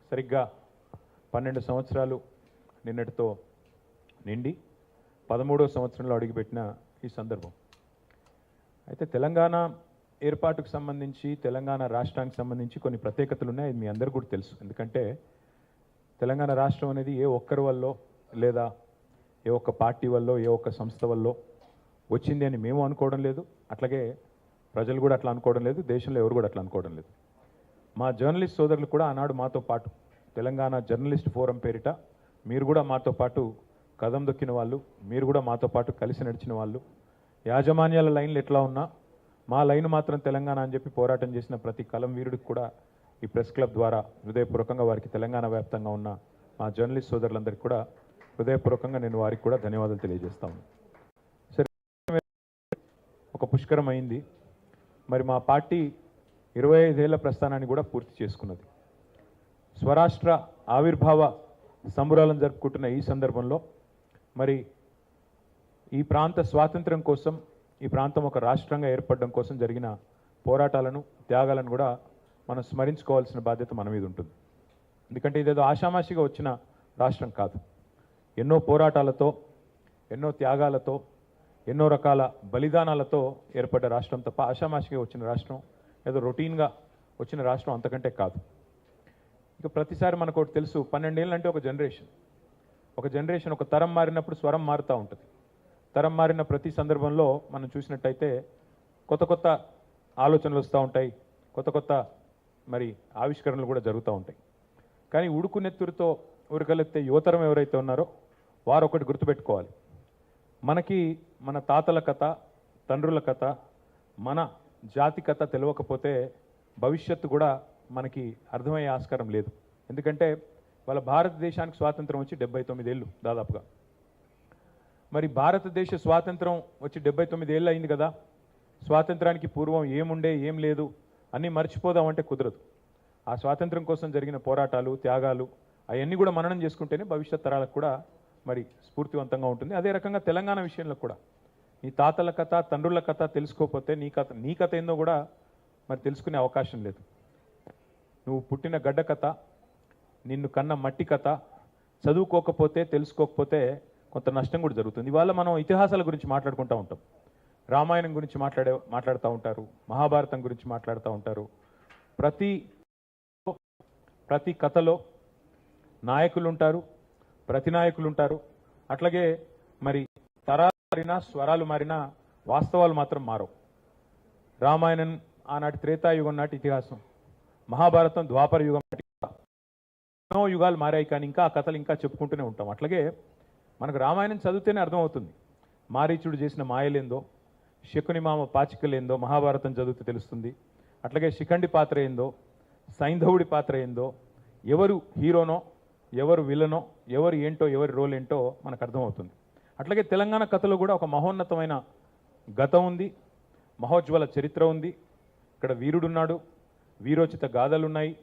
సరిగ్గా 12 సంవత్సరాలు నిన్నటితో నిండి 13వ సంవత్సరంలో అడుగుపెట్టిన ఈ సందర్భం. అయితే తెలంగాణ ఏర్పాటుకు సంబంధించి తెలంగాణ రాష్ట్రానికి సంబంధించి కొన్ని ప్రత్యేకతలు ఉన్నాయి. అది మీ అందరికీ కూడా తెలుసు. ఎందుకంటే తెలంగాణ రాష్ట్రం అనేది ఏ ఒక్కరి వల్ల లేదా ఏ ఒక్క పార్టీ వల్ల ఏ ఒక్క సంస్థ వల్ల వచ్చింది అని మేము అనుకోవడం లేదు. అట్లాగే ప్రజలు కూడా అట్లా అనుకోవడం లేదు. దేశంలో ఎవరు కూడా అట్లా అనుకోవడం లేదు. మా జర్నలిస్ట్ సోదరులు కూడా ఆనాడు మాతో పాటు తెలంగాణ జర్నలిస్ట్ ఫోరం పేరిట మీరు కూడా మాతో పాటు కదం దొక్కిన వాళ్ళు, మీరు కూడా మాతో పాటు కలిసి నడిచిన వాళ్ళు, యాజమాన్యాల లైన్లు ఎట్లా ఉన్నా మా లైన్ మాత్రం తెలంగాణ అని చెప్పి పోరాటం చేసిన ప్రతి కలం వీరుడికి కూడా ఈ ప్రెస్ క్లబ్ ద్వారా హృదయపూర్వకంగా వారికి తెలంగాణ వ్యాప్తంగా ఉన్న మా జర్నలిస్ట్ సోదరులందరికీ కూడా హృదయపూర్వకంగా నేను వారికి కూడా ధన్యవాదాలు తెలియజేస్తాను. సరే, ఒక పుష్కరం అయింది. మరి మా పార్టీ 25 ఏళ్ల ప్రస్థానాన్ని కూడా పూర్తి చేసుకున్నది. స్వరాష్ట్ర ఆవిర్భావ సంబరాలను జరుపుకుంటున్న ఈ సందర్భంలో మరి ఈ ప్రాంత స్వాతంత్ర్యం కోసం, ఈ ప్రాంతం ఒక రాష్ట్రంగా ఏర్పడడం కోసం జరిగిన పోరాటాలను, త్యాగాలను కూడా మనం స్మరించుకోవాల్సిన బాధ్యత మన మీద ఉంటుంది. ఎందుకంటే ఇదేదో ఆషామాషిగా వచ్చిన రాష్ట్రం కాదు. ఎన్నో పోరాటాలతో, ఎన్నో త్యాగాలతో, ఎన్నో రకాల బలిదానాలతో ఏర్పడ్డ రాష్ట్రం తప్ప ఆషామాషిగా వచ్చిన రాష్ట్రం, ఏదో రొటీన్గా వచ్చిన రాష్ట్రం అంతకంటే కాదు. ఇక ప్రతిసారి మనకు ఒకటి తెలుసు, 12 ఏళ్ళు అంటే ఒక జనరేషన్, ఒక తరం మారినప్పుడు స్వరం మారుతూ ఉంటుంది. తరం మారిన ప్రతి సందర్భంలో మనం చూసినట్టయితే కొత్త కొత్త ఆలోచనలు వస్తూ ఉంటాయి, కొత్త కొత్త మరి ఆవిష్కరణలు కూడా జరుగుతూ ఉంటాయి. కానీ ఉడుకు నెత్తురుతో ఉరకలెత్తే యువతరం ఎవరైతే ఉన్నారో వారు ఒకటి గుర్తుపెట్టుకోవాలి. మనకి మన తాతల కథ, తండ్రుల కథ, మన జాతి కథ తెలియకపోతే భవిష్యత్తు కూడా మనకి అర్థమయ్యే ఆస్కారం లేదు. ఎందుకంటే వాళ్ళ భారతదేశానికి స్వాతంత్రం వచ్చి 79 ఏళ్ళు దాదాపుగా. మరి భారతదేశ స్వాతంత్రం వచ్చి 79 ఏళ్ళు అయింది కదా, స్వాతంత్రానికి పూర్వం ఏముండే ఏం లేదు అన్నీ మర్చిపోదామంటే కుదరదు. ఆ స్వాతంత్రం కోసం జరిగిన పోరాటాలు, త్యాగాలు అవన్నీ కూడా మననం చేసుకుంటేనే భవిష్యత్ తరాలకు కూడా మరి స్ఫూర్తివంతంగా ఉంటుంది. అదే రకంగా తెలంగాణ విషయంలో కూడా నీ తాతల కథ, తండ్రుల కథ తెలుసుకోకపోతే నీ కథ ఏందో కూడా మరి తెలుసుకునే అవకాశం లేదు. నువ్వు పుట్టిన గడ్డ కథ, నిన్ను కన్న మట్టి కథ చదువుకోకపోతే, తెలుసుకోకపోతే కొంత నష్టం కూడా జరుగుతుంది. ఇవాళ మనం ఇతిహాసాల గురించి మాట్లాడుకుంటూ ఉంటాం. రామాయణం గురించి మాట్లాడుతూ ఉంటారు, మహాభారతం గురించి మాట్లాడుతూ ఉంటారు. ప్రతి కథలో నాయకులు ఉంటారు, ప్రతినాయకులు ఉంటారు. అట్లాగే మరి తరాలు మారినా, స్వరాలు మారినా వాస్తవాలు మాత్రం మారవు. రామాయణం ఆనాటి త్రేతాయుగం నాటి ఇతిహాసం, మహాభారతం ద్వాపర యుగం నాటి, ఎన్నో యుగాలు మారాయి కానీ ఇంకా ఆ కథలు ఇంకా చెప్పుకుంటూనే ఉంటాం. అట్లాగే మనకు రామాయణం చదివితేనే అర్థమవుతుంది మారీచుడు చేసిన మాయలేందో, శకుని మామ పాచికలేందో మహాభారతం చదివితే తెలుస్తుంది. అట్లాగే శిఖండి పాత్ర ఏందో, సైంధవుడి పాత్ర ఏందో, ఎవరు హీరోనో, ఎవరు విలనో, ఎవరు ఏంటో, ఎవరి రోల్ ఏంటో మనకు అర్థమవుతుంది. అట్లాగే తెలంగాణ కథలో కూడా ఒక మహోన్నతమైన గతం ఉంది, మహోజ్వల చరిత్ర ఉంది. ఇక్కడ వీరుడున్నాడు, వీరోచిత గాథలున్నాయి.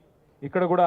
ఇక్కడ కూడా